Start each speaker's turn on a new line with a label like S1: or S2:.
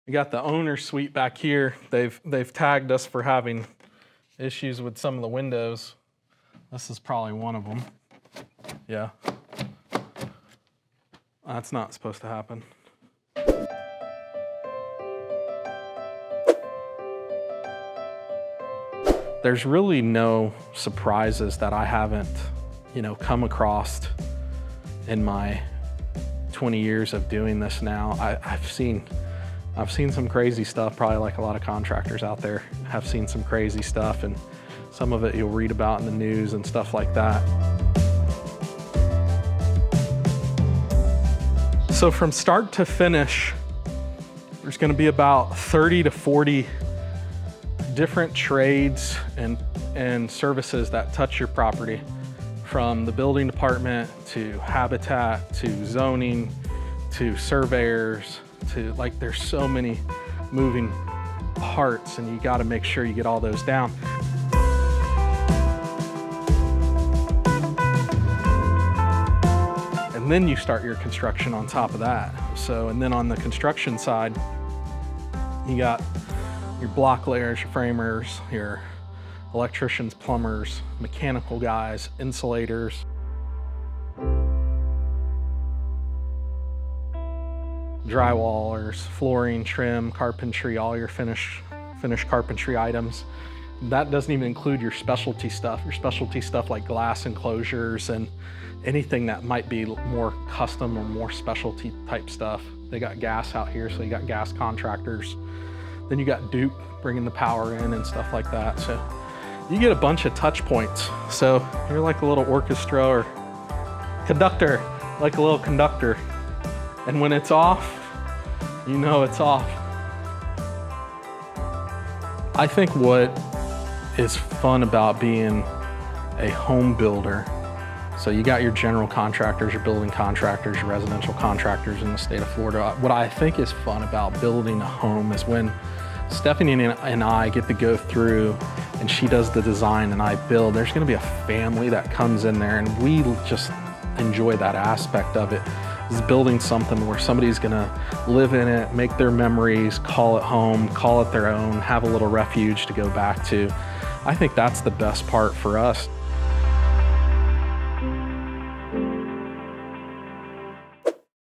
S1: We got the owner suite back here. They've tagged us for having issues with some of the windows. This is probably one of them. Yeah. That's not supposed to happen. There's really no surprises that I haven't, come across in my 20 years of doing this now. I've seen some crazy stuff, probably like a lot of contractors out there have seen some crazy stuff, and some of it you'll read about in the news and stuff like that. So from start to finish, there's gonna be about 30 to 40 different trades and services that touch your property, from the building department to habitat to zoning to surveyors to, like, there's so many moving parts, and you got to make sure you get all those down. And then you start your construction on top of that. So, and then on the construction side, you got your block layers, your framers, your electricians, plumbers, mechanical guys, insulators, drywallers, flooring, trim, carpentry, all your finished carpentry items. That doesn't even include your specialty stuff like glass enclosures and anything that might be more custom or more specialty type stuff. They got gas out here, so you got gas contractors. Then you got Duke bringing the power in and stuff like that. So you get a bunch of touch points. So you're like a little orchestra or conductor, like a little conductor. And when it's off, you know it's off. I think what is fun about being a home builder, so you got your general contractors, your building contractors, your residential contractors in the state of Florida. What I think is fun about building a home is when Stephanie and I get to go through and she does the design and I build. There's gonna be a family that comes in there, and we just enjoy that aspect of it. Is building something where somebody's gonna live in it, make their memories, call it home, call it their own, have a little refuge to go back to. I think that's the best part for us.